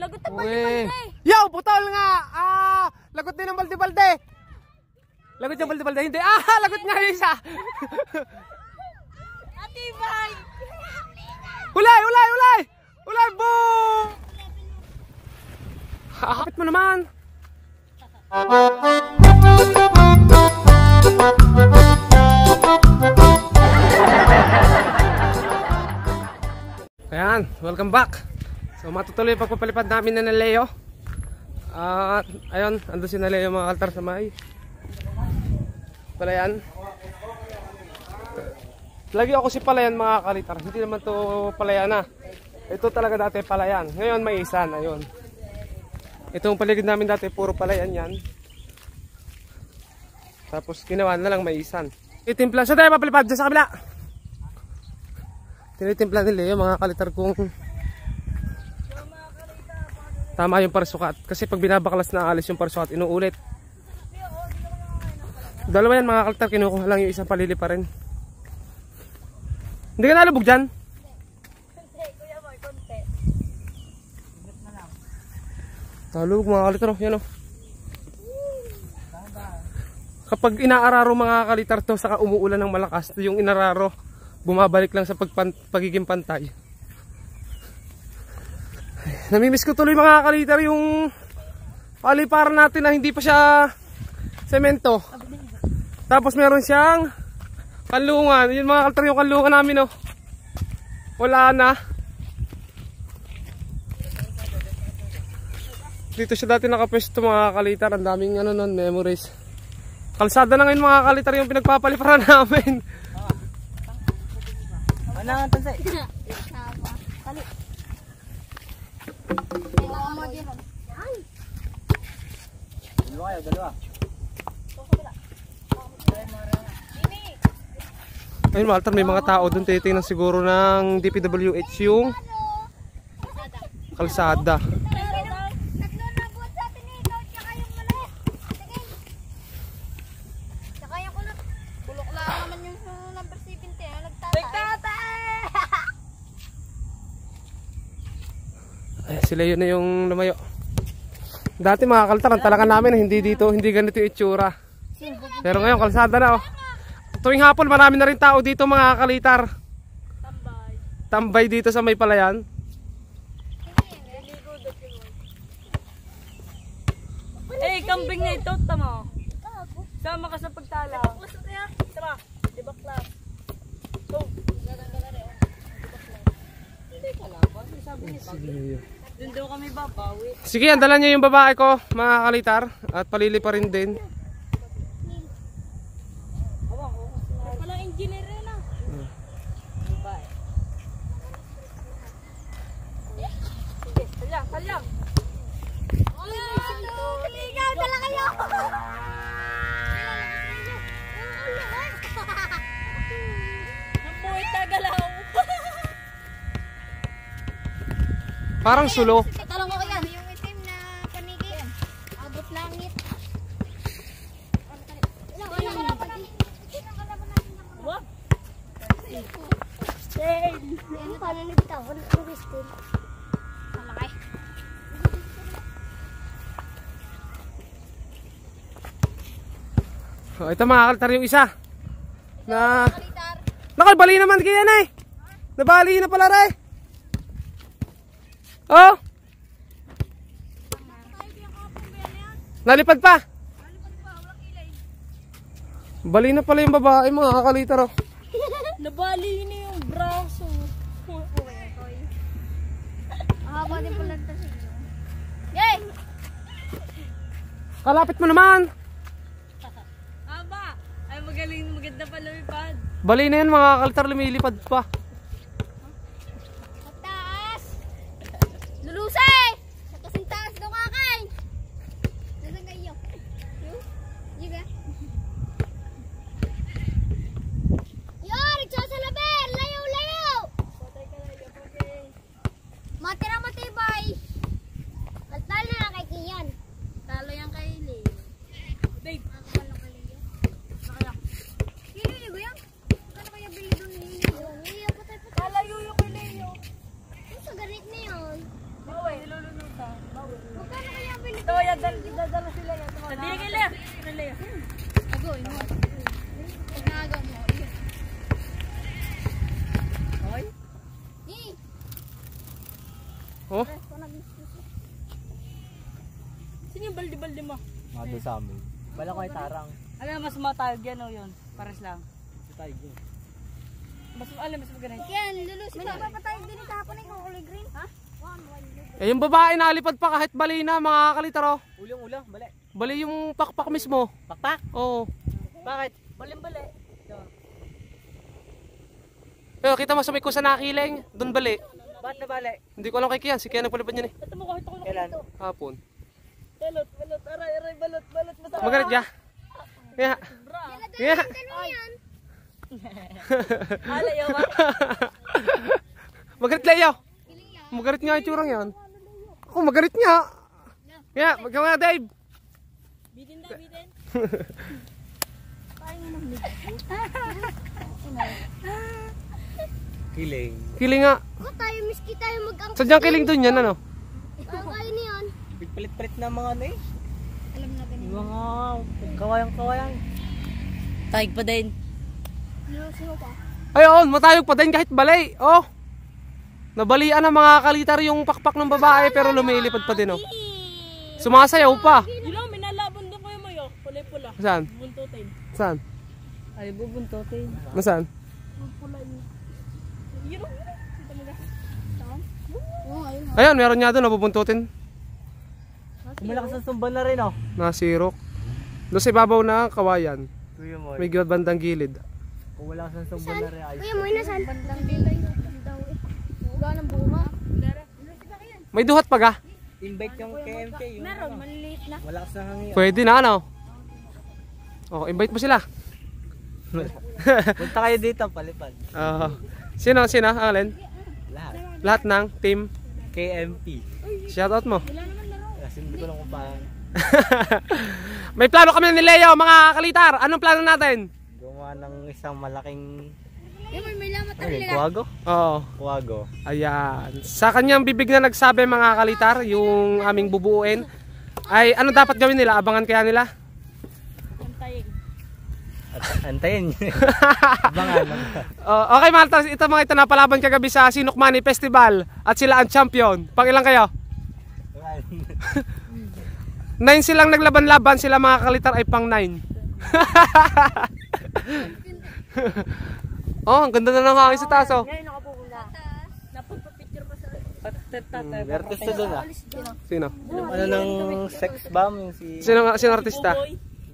Lagot ng balde-balde. Yo, putol nga. Lagot din ng balde-balde. Lagot yung balde-balde. Hindi. Lagot nga yung isa. Atibay. Ulay, ulay, ulay. Ulay, boom. Kapit mo naman. Ayan, welcome back. So matutuloy yung pagpapalipad namin na Leo. At ayun, ando si na Leo mga kaltar sa may Palayan. Lagi ako si Palayan mga kalitar. Hindi naman to Palayan na. Ito talaga dati Palayan. Ngayon may isan, ayun. Itong paligid namin dati puro Palayan yan. Tapos ginawa na lang may isan. Itimpla, so tayo papalipad dyan sa kabila. Tinitimpla nila yung mga kalitar kung tama yung parsukat. Kasi pag binabaklas na alis yung parsukat, inuulit. Dalawa yan mga kalitar, kinukuha lang yung isang palili pa rin. Hindi ka nalubog dyan? Hindi, kuya mo, konti. Nalubog mga kalitar, yan o. Kapag inaararo mga kalitar to, saka umuulan ng malakas, yung inararo bumabalik lang sa pagiging pantay. Namimiss ko tuloy mga kalitar yung paliparan natin na hindi pa siya semento. Tapos meron siyang kanlungan. Yun mga kalitar yung kanlungan namin, oh. Wala na. Dito siya dati nakapwesto mga kalitar. Ang daming ano nun, memories. Kalsada na ngayon mga kalitar yung pinagpapaliparan namin. Ano ang tansay? Kali. Dalawa kayo, dalawa. Ayun mga kalitar, may mga tao dun titingnan siguro ng DPWH yung kalsada. Sila yun na yung lumayo. Dati mga kalitar, ang talaga namin hindi dito, hindi ganito yung itsura. Pero ngayon kalsada na, oh. Tuwing hapon marami na rin tao dito mga kalitar. Tambay dito sa may Palayan. Kambing na ito, tama. Sama ka sa pagtala. Tama, di ba class? Oh, hindi ka laban, sabi niya pag. Doon daw kami babawi. Sige, andalan niyo yung babae ko mga kalitar. At palili pa rin din. Walang engineer rin ah. Babae. Sige, talyang, talyang. Ligaw, dala kayo! Napuwit na galaw. Parang sulo. Talong ko yan. Yung itim na panigi. Abot langit. Wag. Stay. Ano paano nagtawon? Ang Christine. Malaki. Ito mga kalitar yung isa. Na nakabali naman kaya na eh. Nabali na pala rin. Oh. Nalipad pa. Bali na pala yung babae mga kakalitar, oh. Nabali na yung braso. Haba din pala ito siya. Yay! Kalapit mo naman. Aba, ay magaling, maganda pa lumipad. Bali na yan mga kakalitar, lumilipad pa. Taas! Lulusay! Sa kasing taas daw kakain. Nasaan kayo? Juga? Yan! Nagsasalaber! Layaw! Layaw! Matira matibay! Talo na kay Kian. Talo yan kay Lee. Babe, Talo kay Leo. nakaya. Kilo ni Guyang? Kano kaya bili doon ni Leo? Kalayo yung kay Dadala sila yan. Sadili ka lang. Agoy mo. Nagaga mo. Hoy. Oh, Sino yung baldi-baldi mo? Mga sa amin. Bala ko ay tarang. Alam mas matayog yan o yun. Pares lang. Si Tiger. Mas magaling. Yan, lulusin. May nagpapatayog din kahapon ay kulay green. Ha? eh yung babae nalipad pa kahit bali na mga kalitar oh. Ulang-ulang, bali. Bali yung pakpak mismo. Pakpak? Oo. Bakit? Balim-bali. Pero kita mo sa may kusa nakiling, doon bali. Ba't na bali? Hindi ko alam kay Kian, si Kian nagpalipad niyan eh. Ito mo kahit ako Kailan? Hapon. Balot, aray, balot. Masarap. Magalit ya. Kaya. Kaya. Alay, yaw ba? Magalit Leo. Magalit nga yung tsurang yan. Ako magalit nga. Kaya, magkaw nga Dave. Bitin. Kiling. Kiling nga. Kung tayo miski tayo mag-ang... Sadyang kiling doon yan ano. Kaya niyan. Pilit-pilit na mga ano eh. Alam natin. Yung mga kawayang. Tayog pa din. Lulusin mo pa. Ayun, matayog pa din kahit balay. Oh. Nabalian ng mga kalitar yung pakpak ng babae pero lumilipad pa din oh. Sumasayaw pa. Yun lang, may nalaban doon kayo mo yun. Pula-pula. Saan? Buntutin. Saan? Ay, bubuntutin. Nasaan? Yun lang. Kita mo ga. Oo, ayun. Ayun, meron nga doon nabubuntutin. Malakas ang sumban na rin oh. Nasirok. Doon sa ibabaw na kawayan. Kuya mo. May bandang gilid. Kung wala kasang sumban na rin ayos. Kuya mo, inasan? Bandang bilay. Wala ng bunga. May duhat pa ga? Invite yung KMK. Yung Meron, maliliit na. Malakas na hangin. Pwede na ano? Oh, invite mo sila. Punta kayo dito, palipad. Sino? Alin? Lahat. Lahat ng team. KMP. Shoutout mo. Kasi hindi ko lang kung paano. May plano kami ni Leo, mga kalitar. Anong plano natin? Gumawa ng isang malaking... Yung may lamat Ano yun? Kuwago? Oo. Kuwago. Ayan. Sa kanyang bibig na nagsabi mga kalitar, yung aming bubuuin, ay ano dapat gawin nila? Abangan kaya nila? Antayin. At antayin. Abangan. Okay mga kalitar, ito mga ito napalaban kagabi sa Sinukmani Festival at sila ang champion. Pang ilang kayo? 9 silang naglaban-laban, sila mga kalitar ay pang 9. Oh, ang ganda na ng hangin sa taas oh. Ngayon nakapupula. Napagpa-picture pa sa... May artista doon ah. Sino? Yung ano ng sex bomb yung si... Sino artista?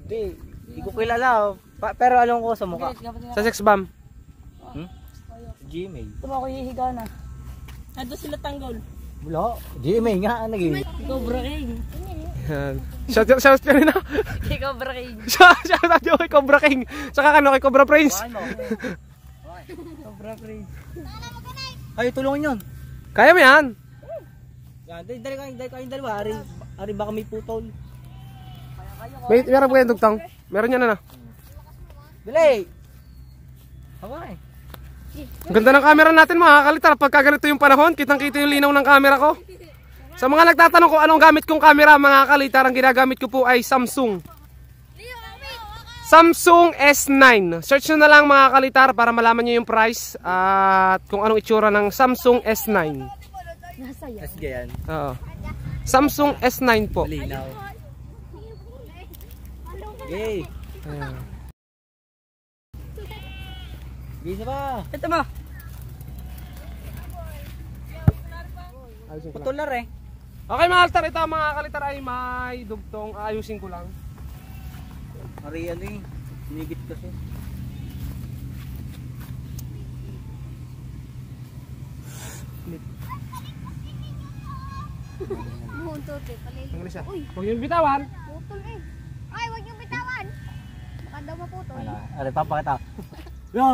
Hindi ko kilala. Pero alam ko sa mukha. Sa sex bomb. GMA. Ito ako hihiga na. Ando sila tanggol. Wala. GMA nga naging. Cobra King. Yan. Shout ka rin na. Kay Cobra King. Shout out yung kay Cobra King. Saka kano kay Cobra Prince. Cobra King. Ay, tulungan yun. Kaya mo yan. Yan, dali kayong dalawa. Ari baka may putol. Meron po kayong dugtong. Meron yan na. Dali! Okay. Ang ganda ng camera natin mga kalitar. Pagka ganito yung panahon, kitang-kita yung linaw ng camera ko. Sa mga nagtatanong ko anong gamit kong camera mga kalitar, ang ginagamit ko po ay Samsung. Samsung S9. Search nyo na lang mga kalitar para malaman nyo yung price at kung anong itsura ng Samsung S9. Tapos ganyan. Oo. Samsung S9 po. Malinaw. Yay! Ayan. Bisa ba? Ito mo. Putol na rin. Okay mga kalitar, ito mga kalitar ay may dugtong. Ayusin ko lang. Ari ano eh. Sinigit kasi. Buntot eh. Palili. Ang isa. Huwag yung bitawan. Putol eh. Ay, huwag yung bitawan. Baka daw maputol. Ari, papakita. Yo!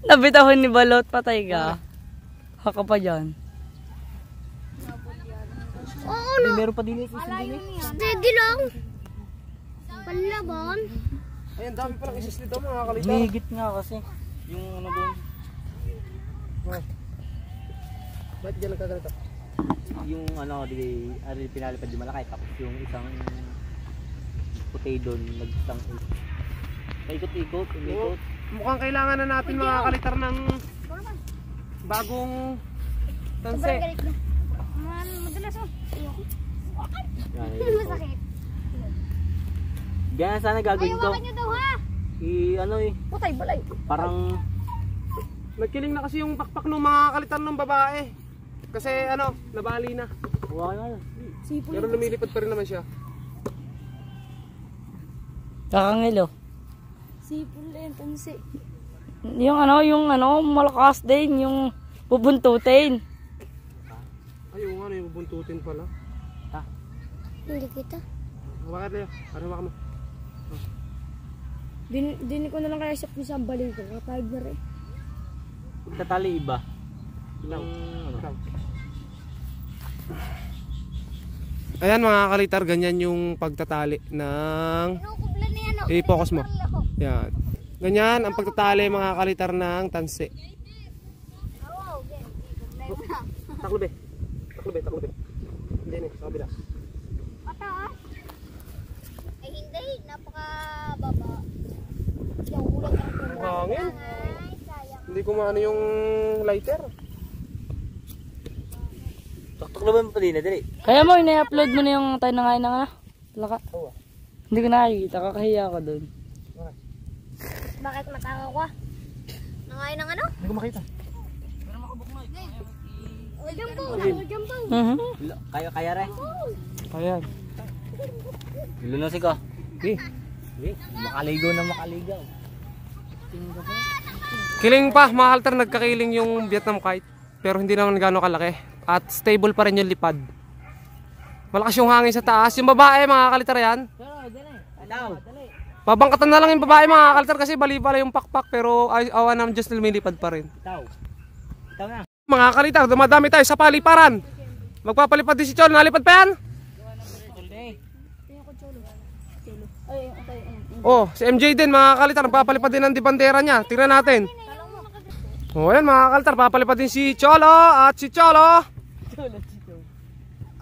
Nabitahon ni Balot, patay ka. Haka pa dyan. Oo, Ay, meron pa din eh. steady lang. Panlaban. Ayan, dami palang isis dito mga kalitar. Sinigit nga kasi. Yung ano doon. Ba't dyan nagkaganito? Yung ano, di pinalipad yung malaki. Tapos yung isang puti doon, nag-isang paikot-ikot, umikot. Mukhang kailangan na natin mga kalitar ng bagong tanse. Madalas oh. Yan, Masakit. ganyan sana gagawin ko. Ayaw nyo daw ha. Ano Putay, balay. parang Nagkiling na kasi yung pakpak ng mga kalitar ng babae. Kasi ano, nabali na. wala. Pero lumilipad pa rin naman siya. Kakangilo. Sipol yan, tansi. Yung malakas din, yung bubuntutin. Ay, yung ano, yung bubuntutin pala. Hindi kita. Hawakan na yun. Hawakan mo. Dini ko na lang kaya siya pisang baling ko. Kapag na rin. Tatali iba. Lang. Ayan mga kalitar, ganyan yung pagtatali ng... Pinukublan na yan oh. I-focus mo. Yan. Ganyan ang pagtatali mga kalitar ng tanse. Oo, okay. Taklobe. Taklobe. Hindi sa kabila. Mataas? Ay hindi, napaka-baba. Yung ulang ng Hangin. Ay, sayang. Hindi ko maano yung lighter. Tuktok naman pa din, dali. Kaya mo, ina-upload mo na yung tayo na ngayon ng laka. Hindi ko nakikita, kakahiya ka doon. Bakit matakaw ka? Nangain ng ano? Hindi ko makita. Jumbo. Kaya re. Ayan. Lunosin ko. Okay. Makaligo na makaligaw. Kiling pa, mga kalitar, nagkakiling yung Vietnam kite. Pero hindi naman gano'ng kalaki. At stable pa rin yung lipad. Malakas yung hangin sa taas. Yung babae mga kalitar yan. Babangkatan na lang yung babae mga kalitar kasi bali pala yung pakpak. Pero awa naman Diyos, lumilipad pa rin. Itaw na. Mga kalitar, dumadami tayo sa paliparan. Magpapalipad din si Cholo. Nalipad pa yan? Oh, si MJ din mga kalitar. Papalipad din ang dibandera niya. Tingnan natin. Oh, yan mga kalitar. Papalipad din si Cholo. At si Cholo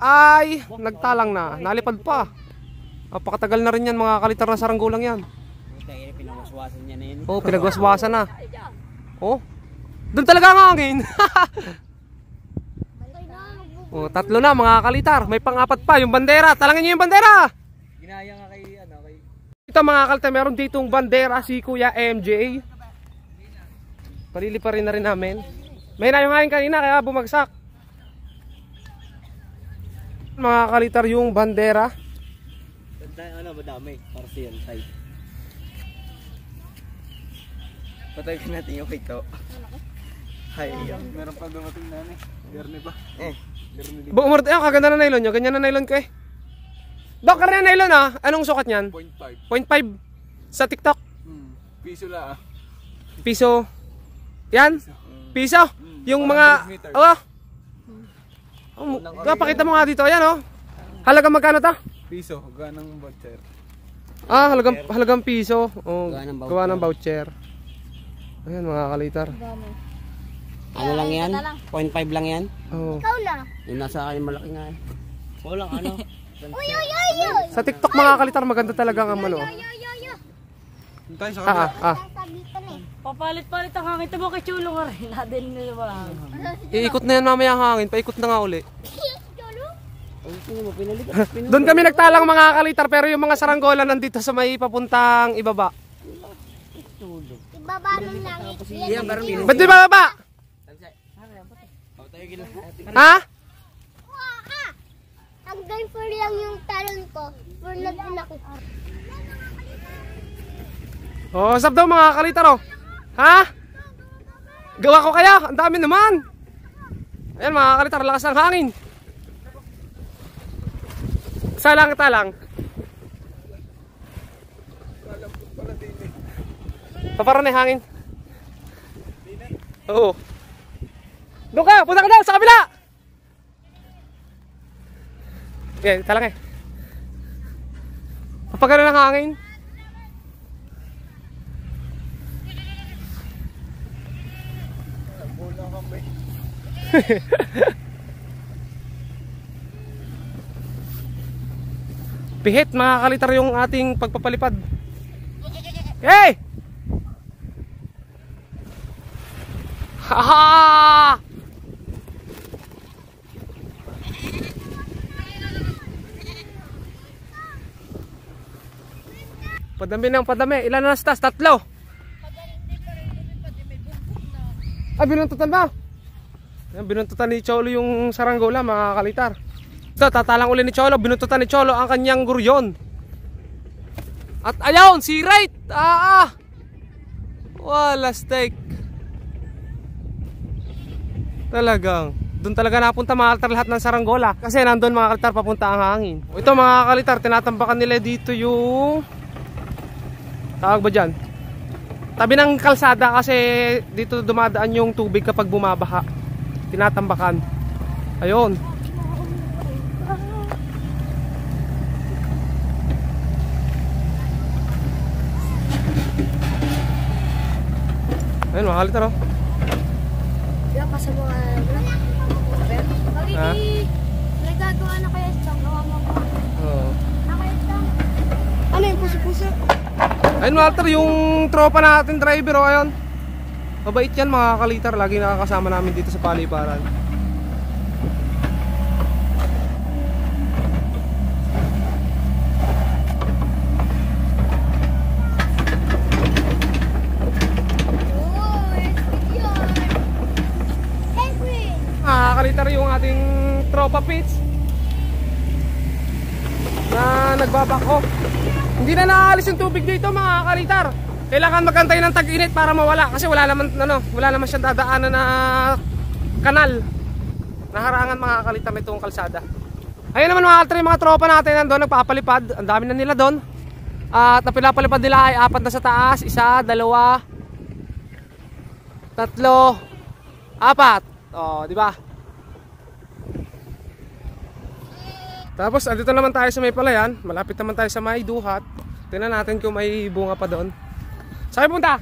ay nagtalang na. Nalipad pa. Napakatagal na rin yan mga kalitar na saranggulang yan. Pinagwaswasan niya na yun. Oh, pinagwaswasan na. Oh, doon talaga ang hangin. Oh, tatlo na mga kalitar. May pang-apat pa yung bandera. Talangin niyo yung bandera. Ginaya nga kay Ito mga kalitar, meron ditong bandera si Kuya MJ. Paliliparin na rin namin. May na yung hangin kanina kaya bumagsak. Mga kalitar yung bandera. ano madami para sa yan side. Patay natin yung ito. Hay, meron pa dumating na ni. Garne ba? Buumurte, kaganda na nylon nyo. Ganyan na nylon ko eh. Dok, karena nylon ah. Anong sukat niyan? 0.5. 0.5 sa TikTok. Piso lang ah. Piso. Yan? Piso? Yung mga... Oh. Pakita mo nga dito. Ayan oh. Halagang magkano to? Piso, ganang voucher. Ah, halagang piso. Oh, gawa ng voucher. Ayan mga kalitar. Ano lang yan? 0.5 lang yan? Oh. Ikaw na. Yung nasa akin malaki nga eh. Walang ano. Uy. Sa TikTok mga kalitar maganda talaga ang ano. Tayo sa kabila. Sabitan eh. Papalit-palit ang hangin. Tabo kay Chulo nga rin. Nadin nila ba? Iikot na yan mamaya ang hangin. Paikot na nga uli. Cholo? Doon kami nagtalang mga kalitar pero yung mga saranggola nandito sa may papuntang ibaba. Ibaba ng langit. Yan, pero minus. Ba't di bababa? Ha? Hanggang for lang yung talon ko. For na din ako. Oh, sab daw mga kalitar oh. Ha? Gawa ko kaya? Ang dami naman. Ayan mga kalitar, lakas ng hangin. Salang talang. Paparan na yung hangin. Oo. Doon ka, punta ka daw sa kabila. Okay, talang eh. Papagano ng hangin. Pihit mga kalitar yung ating pagpapalipad. Hey! Haha! Padami ng padami. Ilan na stas? 3. Ah, binuntutan ba? Yan, binuntutan ni Cholo yung saranggola mga kalitar. Ito, tatalang uli ni Cholo. Binuntutan ni Cholo ang kanyang guryon. At ayaw, si Right. Wala steak. Talagang doon talaga napunta mga kalitar lahat ng saranggola. Kasi nandun mga kalitar papunta ang hangin. Ito mga kalitar, tinatambakan nila dito yung tawag ba dyan? Tabi ng kalsada kasi dito dumadaan yung tubig kapag bumabaha. Tinatambakan. Ayun. Ayun mga kalitar oh. Yan pa sa mga Ha? nagagawa na kaya sa gawa mo. Oo. Ano yung puso-puso? Ayun Walter, yung tropa natin driver o ayun. Mabait yan mga kalitar, lagi nakakasama namin dito sa paliparan. Mga kalitar yung ating tropa pits na nagbabako. Hindi na naalis yung tubig dito mga kalitar. Kailangan magantay ng tag-init para mawala kasi wala naman siyang dadaanan na kanal. Naharangan mga kalitar nitong kalsada. Ayun naman mga kalitar, yung mga tropa natin nandoon nagpapalipad. Ang dami na nila doon. At ang pinapalipad nila ay 4 na sa taas, 1, 2, 3, 4. Oh, di ba? Tapos andito naman tayo sa may palayan. Malapit naman tayo sa may duhat. Tingnan natin kung may bunga pa doon. Saan punta?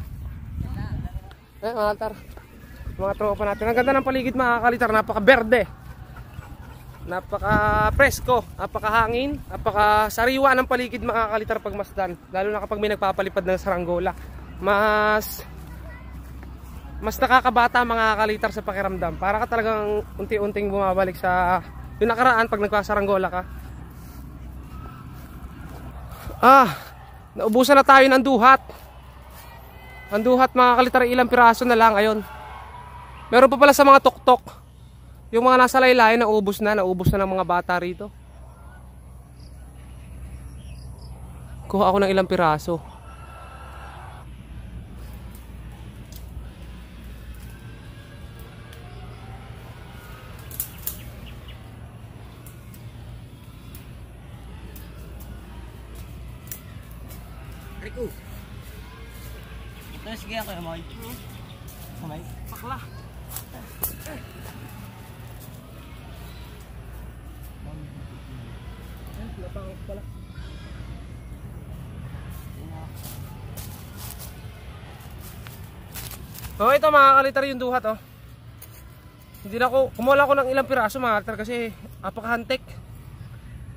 Mga kalitar, mga tropa natin. Ang ganda ng paligid mga kalitar. Napaka-berde, napaka-presko, napaka-hangin, napaka-sariwa ng paligid mga kalitar pag masdan. Lalo na kapag may nagpapalipad ng saranggola. Mas nakakabata mga kalitar sa pakiramdam. Para ka talagang unti-unting bumabalik sa yung nakaraan pag nagpasaranggola ka. Naubusan na tayo ng duhat. Ang duhat mga kalitar, ilang piraso na lang. Ayun. Meron pa pala sa mga tuktok. Yung mga nasa laylayan naubos na ng mga bata rito. Kuha ako ng ilang piraso. Rico. Ito sige ako Moy. Samay. Pakla. Napangit pala. Oh, ito mga kalitar yung duhat oh. Hindi na ako, kumuha ako ng ilang piraso mga kalitar kasi apakahantek.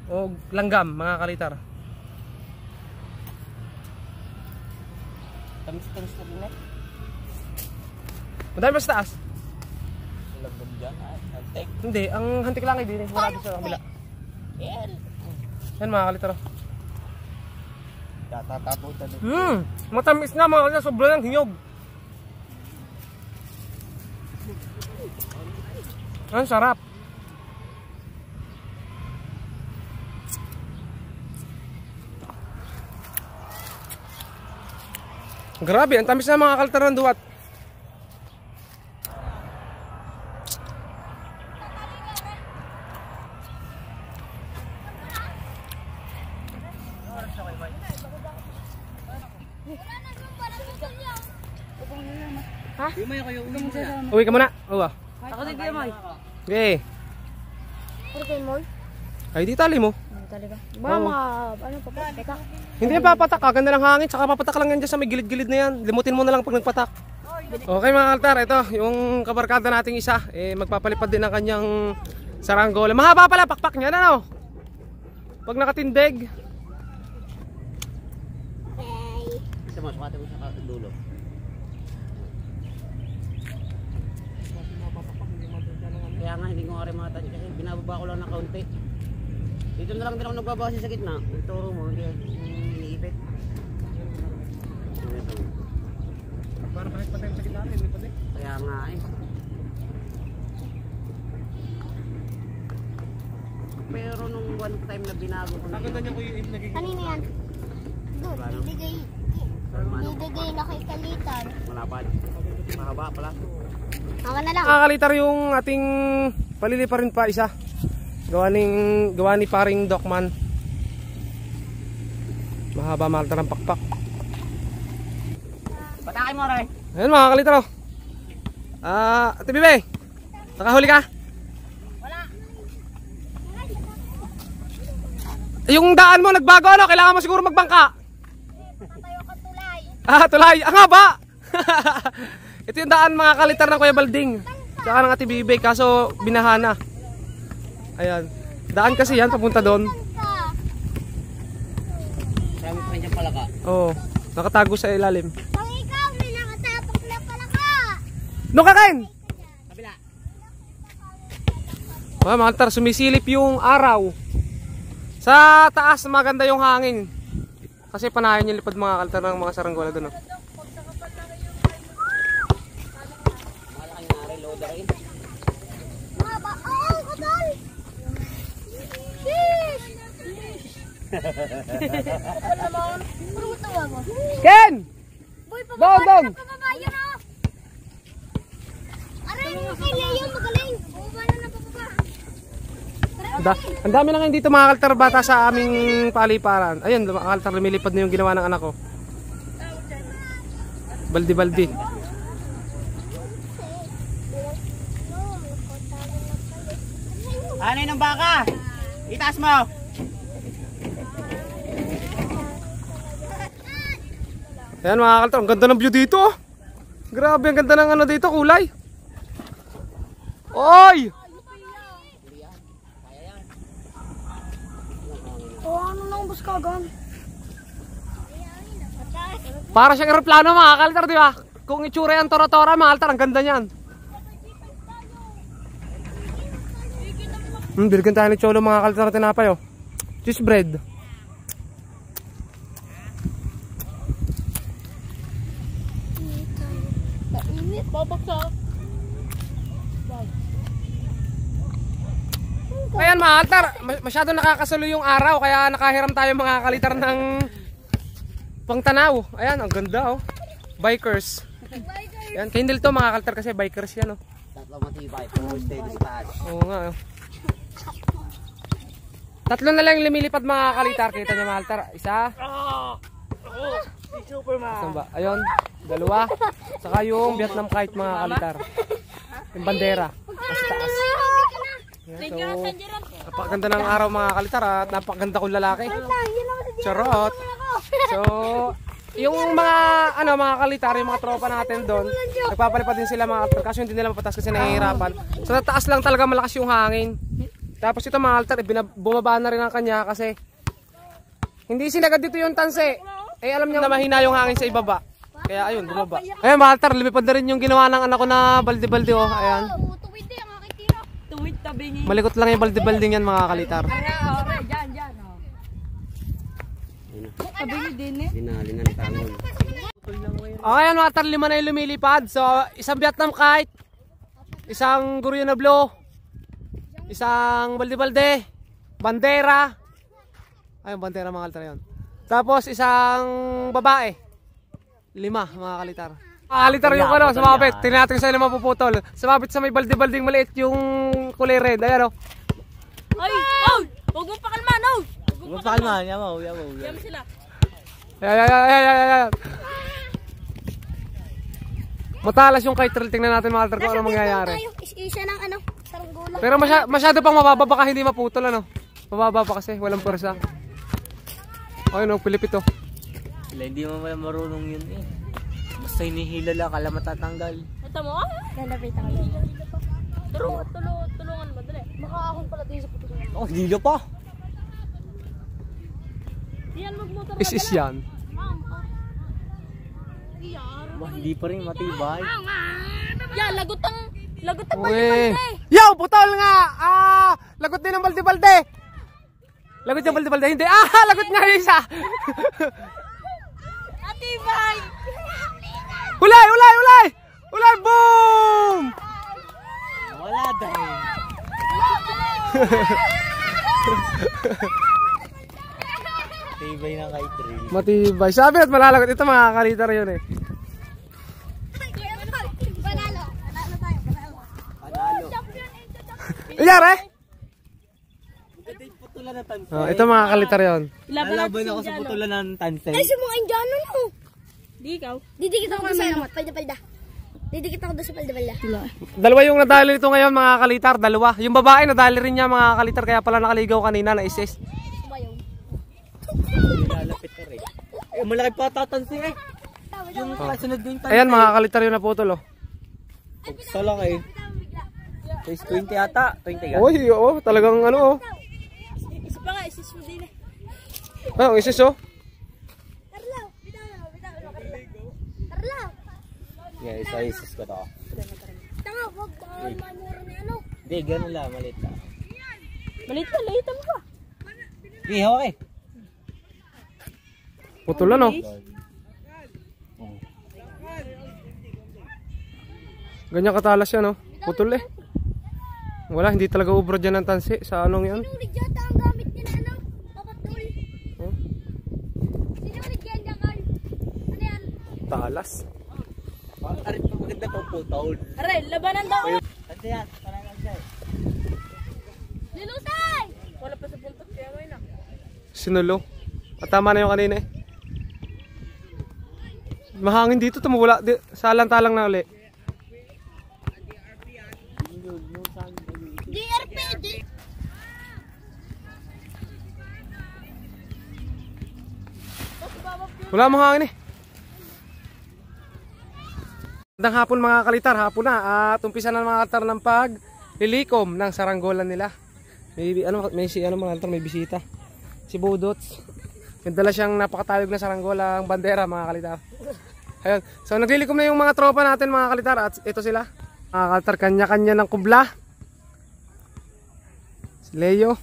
O langgam mga kalitar. Tamis-tamis na rin eh. Madami mas taas? Langgam dyan, hantek. Hindi, ang hantik lang ay din. Marami sa kabila. Yan mga kalitar. Tatataputan eh. Matamis na mga kalitar, sobrang ng hinyog. Ang sarap. Grabe, ang tamis na mga kalitar ng duwat. Ha? Uwi ka muna. Uwa. Ako din kayo, Moy. Okay. Ano kayo mo? Ay, di tali mo. Talaga. Ba mga ano pa po? Teka. Hindi papatak, ganda ng hangin. Tsaka papatak lang yan dyan sa may gilid-gilid na yan. Limutin mo na lang pag nagpatak. Okay mga kaltar, ito yung kabarkada nating isa. Magpapalipad din ng kanyang saranggola. Mahaba pala pakpak niya, ano? Pag nakatindig. Sukatan mo sa dulo. Kaya nga hindi ko nga rin matouch kasi binababa ko lang ng kaunti. Dito na lang din ako nagbabase sa gitna. Ituro mo, hindi iniipit. Para balik pa tayo sa gitna rin, hindi pa din. Kaya nga eh. Pero nung one time na binago ko Ang ganda niya ko yung nagiging... Kanina yan. Doon, ibigay na kay Kalitan. malapad. Mahaba pala. Ako na lang. Kakalitar yung ating paliliparin pa isa. Gawa ni paring Dokman. Mahaba malta ng pakpak. Patakin mo rin. Ayun mga kakalitar oh. Ate Bibe, nakahuli ka? Wala. Yung daan mo nagbago ano? Kailangan mo siguro magbangka. Tayo ka tulay. Tulay. Ang haba. Ito yung daan mga kalitar ng Kuya Balding. Tsaka ng Ate Bibe kaso binahana. Ayan. Daan kasi yan papunta doon. Marami pa rin dyan pala ka. Oo. Nakatago sa ilalim. Pag ikaw, may nakatapak na pala ka. No kakain! Kabila. Mga kalitar, sumisilip yung araw. Sa taas maganda yung hangin. Kasi panahin yung lipad mga kalitar ng mga saranggola doon. Oh. Malaki na rin, loader rin. Maba. Oo, kadal. Sheesh. Kapal naman. Ano mo tawag mo? Ken! Boy, Doon, doon! pababa yun ah. Aray, kay Leo, magaling. Bumaba na pababa. Ang dami na ngayon dito mga kalitar bata sa aming paliparan. Ayun, mga kalitar lumilipad na yung ginawa ng anak ko. Baldi-baldi. Ano yun ang baka? Itaas mo! Ayan mga kalitar, ang ganda ng view dito. Oh. Grabe, ang ganda ng ano dito, kulay. Oy! Ano nang buskagan? Para siyang aeroplano mga kalitar, di ba? Kung itsura yan tora-tora mga kalitar, ang ganda niyan. Bilgan tayo ni Cholo mga kalitar na tinapay oh. Cheese bread. Mainit, babaksak. Ayan mga kalitar, masyado nakakasalo yung araw kaya nakahiram tayo mga kalitar ng pangtanaw. Ayan, ang ganda oh. Bikers. Ayan, kindle to mga kalitar kasi bikers yan oh. Tatlo matibay, puro steady sa taas. Oo nga oh. Tatlo na lang lumilipad mga kalitar. Kita niyo mga kalitar. Isa. Saan ba? Ayun. Dalawa. Saka yung Vietnam kite mga kalitar. Yung bandera. Nasa taas. Ayan, so, napakaganda ng araw mga kalitar at napakaganda kong lalaki. Charot. So, yung mga mga kalitar, yung mga tropa natin doon, nagpapalipad din sila mga kalitar. Kaso hindi nila mapatas kasi nahihirapan. Sa taas lang talaga malakas yung hangin. Tapos ito mga kalitar, bumaba na rin ang kanya kasi hindi sinagad dito yung tanse. Eh alam niyo na mahina yung hangin sa ibaba. Kaya ayun, bumaba. Ayun mga kalitar, lumipad na rin yung ginawa ng anak ko na balde-balde oh. Ayan. Tuwid din ang aking tira. Tuwid tabingin. Malikot lang yung balde-balding yan mga kalitar. Okay, dyan, oh. Tabingin din eh. Dinalingan ni Tangon. Okay, mga kalitar, 5 na yung lumilipad. So, isang Vietnam kite, isang Guryo na Blue, isang balde-balde, bandera. Ayun, bandera mga kalitar yun. Tapos isang babae. 5 mga kalitar. Kalitar yung ano, sumabit. Tingnan natin sa'yo na mapuputol. Sumabit sa may balde-balding maliit yung kulay red. Ayan o. Ay! Oh! Huwag mo pakalman, oh! Huwag mo pakalman, yamaw. Yam sila. Ayan. Matalas yung kite trail. Tingnan natin mga kalitar kung ano mangyayari. Isa ng ano, saranggola. Pero masyado pang mababa, baka hindi maputol ano. Mababa pa kasi, walang pwersa. Ayun o, pilipit o. Sila hindi mo marunong yun eh. Basta hinihila lang, kala matatanggal. Ito mo, ah! Lalapitan ka lang. Tulungan ba, dali. Makakahon pala tayo sa puto. Oh, hilo pa. Yan, magmotor Is yan. Hindi pa rin matibay. Yan, lagot ang Uy. balde-balde. Yo, putol nga! Lagot din ng balde-balde. Lagot yung balde-balde. Hindi. Lagot nga yung isa. Atibay! Ulay, ulay, ulay! Ulay, boom! Wala dahil. Matibay na kay Trill. Matibay. Sabi at malalagot. Ito mga kalitar yun eh. Panalo. Panalo tayo. Panalo. Panalo. Inyari? Maganda yung putulan ng tansay. Ito mga kalitar yun. Lalaban ako sa putulan ng tansay. Ay, mga Indiano no. Di ikaw. Didikit ako sa ano, palda-palda. Didikit ako doon sa palda-palda. Dalawa yung nadali nito ngayon mga kalitar. Dalawa. Yung babae nadali rin niya mga kalitar. Kaya pala nakaligaw kanina na isis. Sumayaw. Lalapit ka rin. Malaki pa tatansay eh. Yung kasunod din tansay. Ayan mga kalitar yung naputol oh. Sa laki. Size 20 ata. 20 ka. Uy, oo. Talagang ano oh. Isa pa nga, isis mo din eh. Ang isis oh. Tarlaw. Bitaw. Tarlaw. Yeah, isa-isis ko to. Tanga, wag bawal manuro na ano. Hindi, ganun lang. Malit lang. Malit mo pa. Hindi, okay. Putulan oh. Ganyan katalas yan oh. Putol eh. Wala, hindi talaga ubro dyan ng tansi. Sa anong yan? Anong ligyata ang gamit niya na ano? Papatul. Oh, Sino ligyanda, Carl? Ano yan? talas. Arit pa maganda pang putol. Aray, labanan daw. Kasi yan, parang siya eh. Lilusay! Wala pa sa buntot kaya ngayon na. Sinulo. At tama na yung kanina eh. Mahangin dito, tumula. Salang-talang na uli. DRP! Wala mahangin eh. Magandang hapon mga kalitar, hapon na. At umpisa na mga kalitar ng paglilikom ng saranggolan nila. Mga kalitar, may bisita. Si Budots. May dala siyang napakatayog na saranggolang bandera mga kalitar. Ayun. So naglilikom na yung mga tropa natin mga kalitar. At ito sila. Mga kalitar, kanya-kanya ng kubla. Si Leo,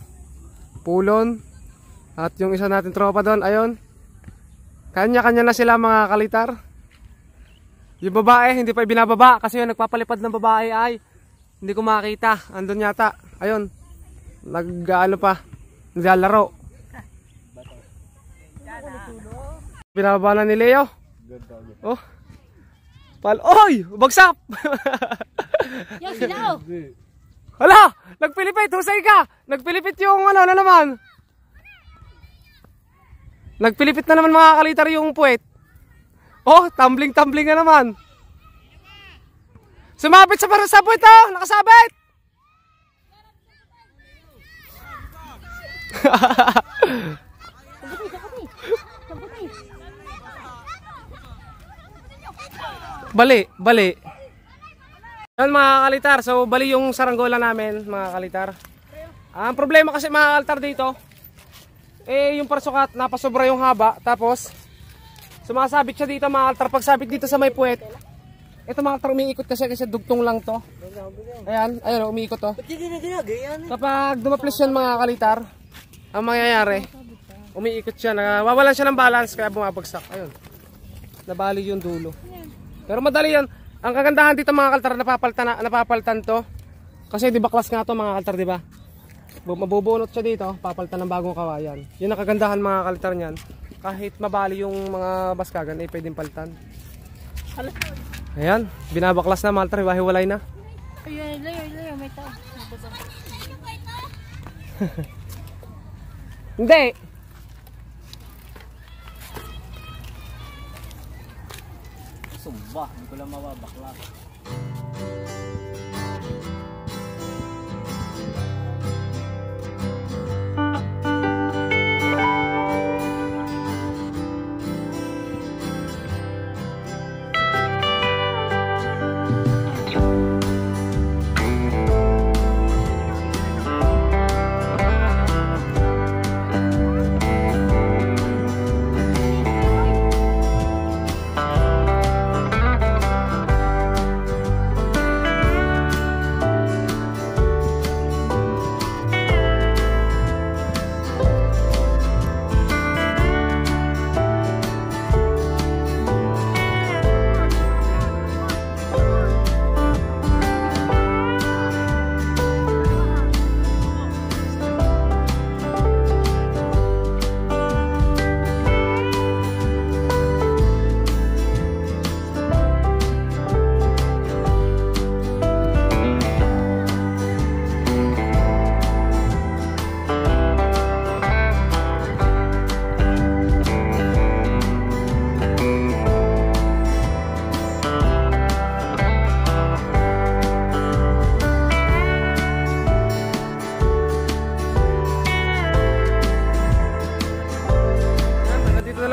Pulon. At yung isa natin tropa doon, ayun. Kanya-kanya na sila mga kalitar. Yung babae, hindi pa ibinababa. Kasi yung nagpapalipad ng babae ay hindi ko makita. Andun yata. Ayun. Naglalaro. Binababa na ni Leo. Oh. Oy! Bagsak! Yo, sila oh. Hala! Nagpilipit! Husay ka! Nagpilipit yung ano na naman. Nagpilipit na naman mga kalitar yung puwet. Oh, tumbling na naman. Sumabit sa puwet oh! Nakasabit! Bali. Yan mga kalitar, so bali yung saranggola namin mga kalitar. Ang problema kasi mga kalitar dito, yung parsukat napasobra yung haba, tapos sumasabit siya dito mga kalitar. Pagsabit dito sa may puwet, ito mga kalitar umiikot kasi dugtong lang to. Ayan, umiikot to. Kapag dumaplis yan mga kalitar, ang mangyayari, umiikot siya, nawawalan siya ng balance kaya bumabagsak. Ayun, nabali yung dulo. Pero madali yan. Ang kagandahan dito mga kalitar, napapaltan to. Kasi di ba class nga to mga kalitar, di ba? Mabubunot siya dito, papaltan ng bagong kawayan. Yun ang kagandahan mga kalitar niyan. Kahit mabali yung mga baskagan, pwedeng paltan. Ayan, binabaklas na mga kalitar, hiwa-hiwalay na. Ayun, layo, may tao. Hindi. Sumba, hindi ko lang mababakla.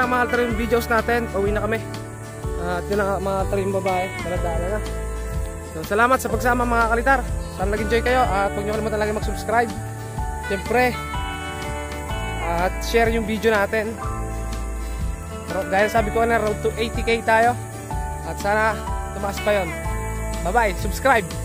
lang mga kaltar yung videos natin. Pauwi na kami. At yun ang mga kaltar yung babae. Daladala na. So, salamat sa pagsama mga kalitar. Sana nag-enjoy kayo. At huwag nyo kalimutan lagi mag-subscribe. Siyempre. At share yung video natin. Pero gaya sabi ko na, road to 80k tayo. At sana tumaas pa yun. Bye bye. Subscribe.